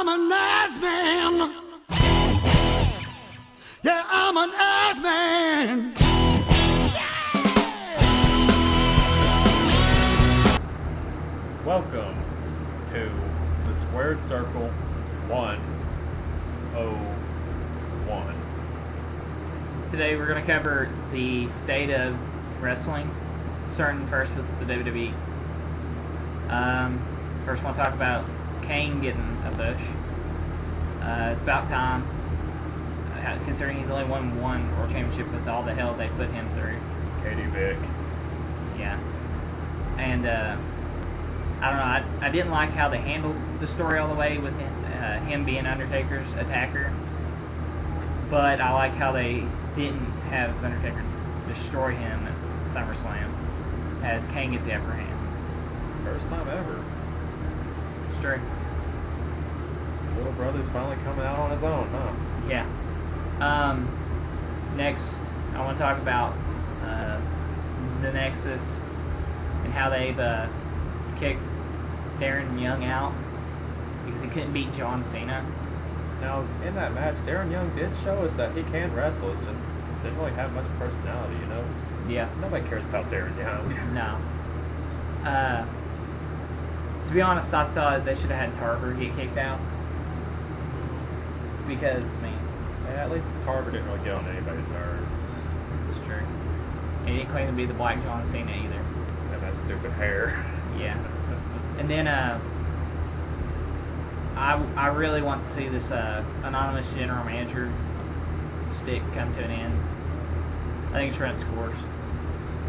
I'm a nice man. Yeah, I'm a nice man. Welcome to the Squared Circle 101. Today we're going to cover the state of wrestling, starting first with the WWE. First I want to talk about Kane getting a push. It's about time, considering he's only won one World Championship with all the hell they put him through. Katie Vick. Yeah. And I don't know, I didn't like how they handled the story all the way with him being Undertaker's attacker. But I like how they didn't have Undertaker destroy him at SummerSlam. Had Kane get the upper hand. First time ever. It's true. Little brother's finally coming out on his own, huh? Yeah. Next, I want to talk about the Nexus and how they've kicked Darren Young out because he couldn't beat John Cena. Now, in that match, Darren Young did show us that he can wrestle. It's just didn't really have much personality, you know? Yeah. Nobody cares about Darren Young. No. To be honest, I thought they should have had Tarver get kicked out. Because, I mean... Yeah, at least Tarver didn't really get on anybody's nerves. It's true. And he didn't claim to be the Black John Cena either. And that stupid hair. Yeah. And then, I really want to see this anonymous general manager stick come to an end. I think it's run its course.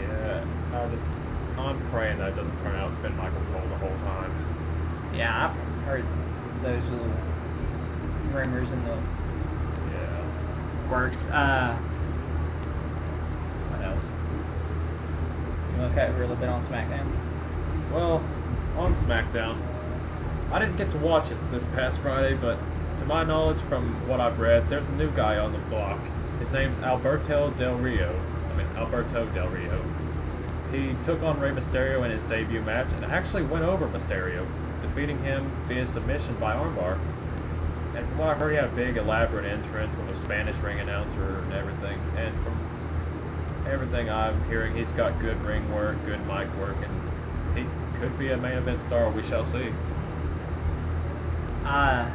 Yeah, I'm praying that doesn't turn out it's been Michael Cole the whole time. Yeah, I've heard those little rumors in the works. What else? You want to cover a little bit on SmackDown? Well, on SmackDown, I didn't get to watch it this past Friday, but to my knowledge from what I've read, there's a new guy on the block. His name's Alberto Del Rio. He took on Rey Mysterio in his debut match and actually went over Mysterio, defeating him via submission by armbar. And from what I heard, he had a big, elaborate entrance with a Spanish ring announcer and everything. And from everything I'm hearing, he's got good ring work, good mic work, and he could be a main event star. We shall see. I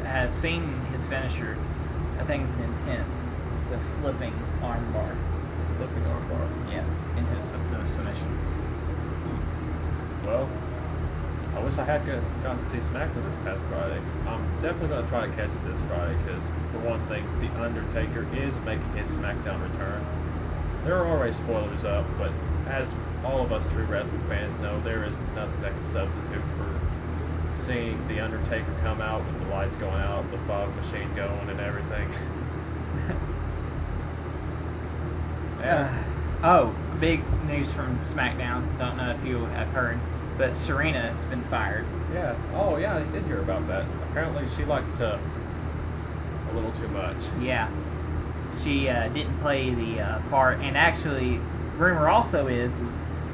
have seen his finisher. I think it's intense. It's the flipping armbar. Flipping armbar. Yeah, into the submission. Well, I wish I had gotten to see SmackDown this past Friday. I'm definitely going to try to catch it this Friday because, for one thing, The Undertaker is making his SmackDown return. There are already spoilers up, but as all of us true wrestling fans know, there is nothing that can substitute for seeing The Undertaker come out with the lights going out, the fog machine going, and everything. Yeah. Big news from SmackDown. Don't know if you have heard, but Serena has been fired. Yeah. Oh, yeah, I did hear about that. Apparently, she likes to a little too much. Yeah. She didn't play the part, and actually, rumor also is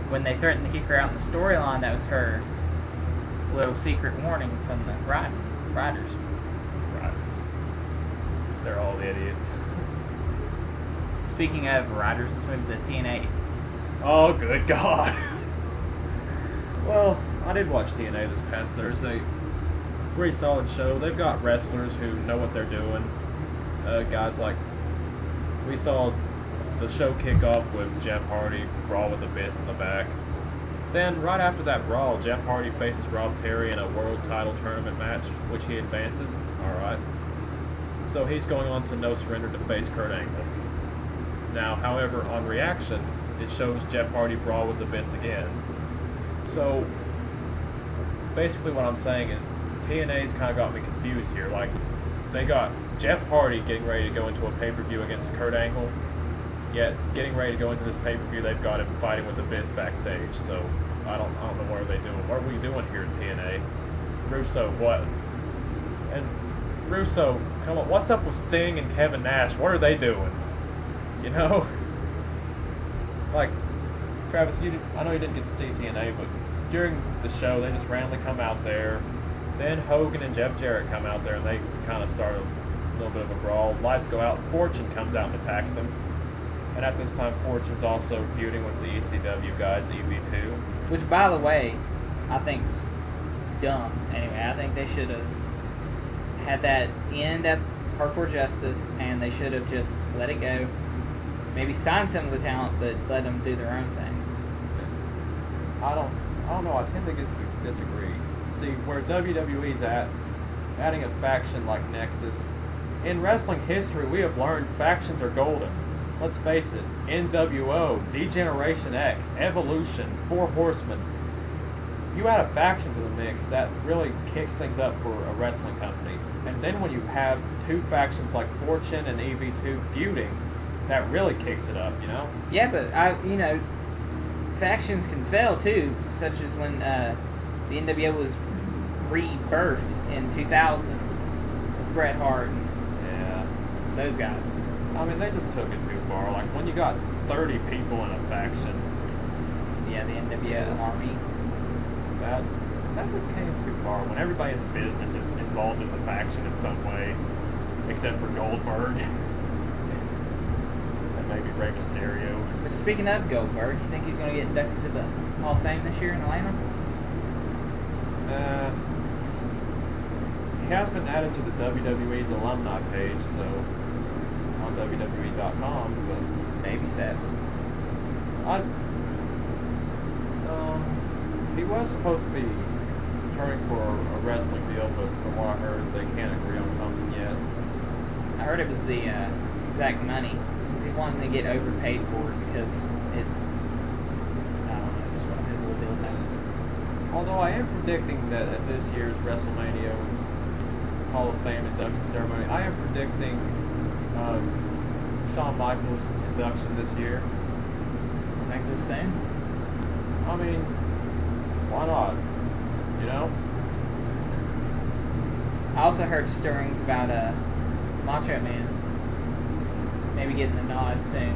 when they threatened to kick her out in the storyline, that was her little secret warning from the riders. Right. They're all idiots. Speaking of riders, let's move to TNA. Oh, good God. Well, I did watch TNA this past Thursday. Pretty solid show. They've got wrestlers who know what they're doing. Guys like, we saw the show kick off with Jeff Hardy brawl with the Fist in the back. Then, right after that brawl, Jeff Hardy faces Rob Terry in a world title tournament match, which he advances. Alright. So he's going on to No Surrender to face Kurt Angle. Now, however, on reaction, it shows Jeff Hardy brawl with the Fist again. So, basically what I'm saying is, TNA's kind of got me confused here. Like, they got Jeff Hardy getting ready to go into a pay-per-view against Kurt Angle, yet getting ready to go into this pay-per-view, they've got him fighting with the Fist backstage. So, I don't know what are they doing. What are we doing here at TNA? Russo, what? And Russo, come on, what's up with Sting and Kevin Nash? What are they doing? You know? Like, Travis, I know you didn't get to see TNA, but during the show, they just randomly come out there. Then Hogan and Jeff Jarrett come out there and they kind of start a little bit of a brawl. Lights go out. Fortune comes out and attacks them. And at this time, Fortune's also feuding with the ECW guys, EV2. Which, by the way, I think's dumb. Anyway, I think they should have had that end at Hardcore Justice, and they should have just let it go. Maybe sign some of the talent, but let them do their own thing. I don't know. I tend to disagree. See, where WWE's at, adding a faction like Nexus, in wrestling history, we have learned factions are golden. Let's face it, NWO, D-Generation X, Evolution, Four Horsemen. You add a faction to the mix, that really kicks things up for a wrestling company. And then when you have two factions like Fortune and EV2 feuding, that really kicks it up, you know? Yeah, but factions can fail too, such as when the NWO was rebirthed in 2000 with Bret Hart and those guys. I mean, they just took it too far. Like, when you got 30 people in a faction. Yeah, the NWO Army. That just came too far. When everybody in the business is involved in the faction in some way, except for Goldberg. And maybe Rey Mysterio. But speaking of Goldberg, you think he's going to get inducted to the Hall of Fame this year in Atlanta? He has been added to the WWE's alumni page, so on WWE.com, but Baby steps. He was supposed to be turning for a wrestling deal, but from what I heard, they can't agree on something yet. I heard it was the exact money. Because he's wanting to get overpaid for it because it's, I don't know, just one of his little deal things. Although I am predicting that at this year's WrestleMania Hall of Fame induction ceremony, I am predicting Shawn Michaels' induction this year. Think this soon? I mean, why not? You know? I also heard stirrings about Macho Man maybe getting a nod soon.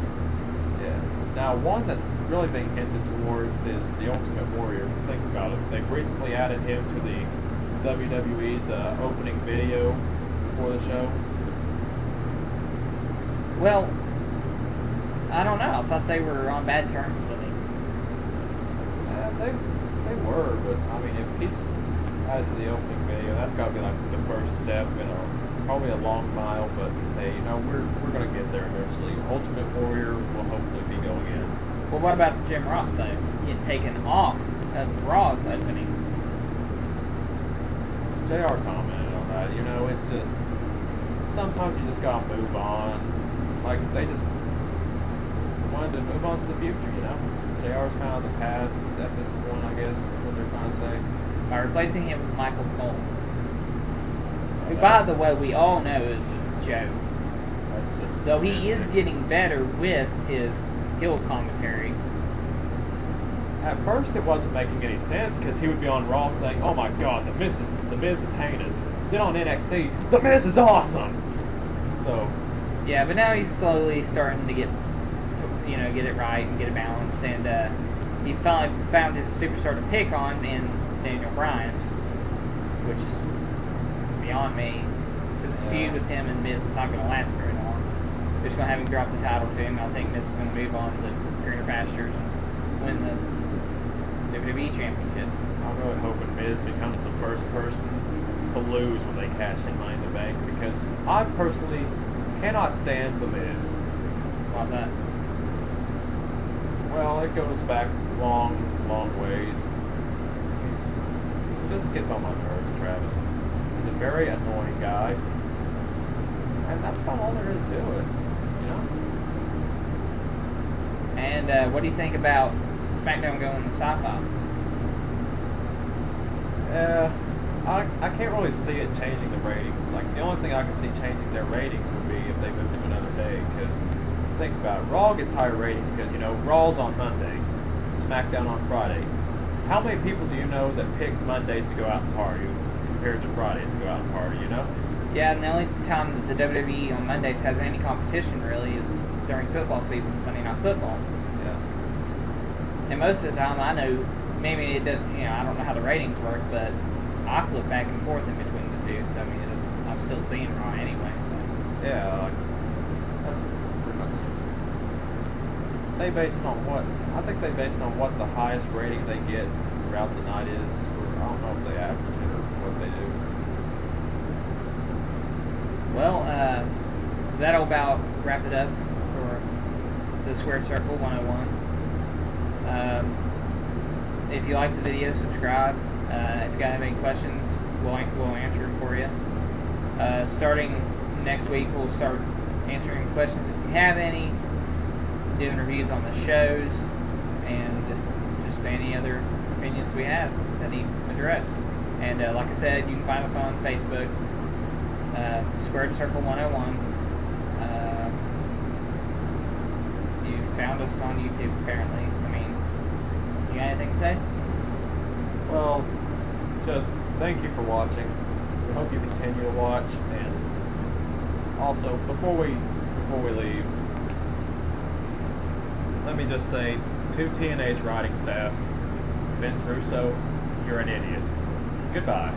Yeah. Now, one that's really being hinted towards is the Ultimate Warrior. Just think about it. They've recently added him to the WWE's opening video for the show. Well, I don't know. I thought they were on bad terms with him. They were, but I mean, if he's added to the opening video, that's got to be like the first step in probably a long mile. But hey, you know, we're gonna get there eventually. Ultimate Warrior will hopefully be going in. Well, what about Jim Ross though? Getting taken off of Raw's opening. JR commented on that. You know, it's just sometimes you just gotta move on. Like they just wanted to move on to the future, you know. JR's kind of the past at this point, I guess, is what they're trying to say. By replacing him with Michael Cole. Who, by the way, we all know is a joke. That's just Though he is getting better with his heel commentary. At first, it wasn't making any sense because he would be on Raw saying, "Oh my God, the Miz is heinous." Then on NXT, "The Miz is awesome." So Yeah, but now he's slowly starting to get it right and get it balanced, and he's finally found his superstar to pick on in Daniel Bryan, which is beyond me, because his feud with him and Miz is not going to last very long. They're just going to have him drop the title to him. I think Miz is going to move on to greener pastures and win the WWE Championship. I'm really hoping Miz becomes the first person to lose when they cash in Money in the Bank, because I personally cannot stand the Miz. Why's that? Well, it goes back long, long ways. He just gets on my nerves, Travis. He's a very annoying guy. And that's about all there is to it, you know? And what do you think about SmackDown going to sci-fi? I can't really see it changing the ratings. Like, the only thing I can see changing their ratings would be if they moved to another day, because think about it, Raw gets higher ratings because, you know, Raw's on Monday, SmackDown on Friday. How many people do you know that pick Mondays to go out and party compared to Fridays to go out and party, you know? Yeah, and the only time that the WWE on Mondays has any competition really is during football season, Monday Night Football. Yeah. And most of the time, I know, maybe it does, I don't know how the ratings work, but I flip back and forth in between the two, so I mean, I'm still seeing Raw anyway. So Yeah, that's pretty much. They based on what? I think they based on what the highest rating they get throughout the night is. Or I don't know if they average it or what they do. well, that'll about wrap it up for the Squared Circle 101. If you like the video, subscribe. If you got any questions, we'll answer them for you. Starting next week, we'll start answering questions if you have any, doing reviews on the shows, and just any other opinions we have that need addressed. And like I said, you can find us on Facebook, Squared Circle 101. You found us on YouTube, apparently. I mean, you got anything to say? Well, just thank you for watching. We hope you continue to watch, and also before we leave, let me just say to TNA's writing staff, Vince Russo, you're an idiot. Goodbye.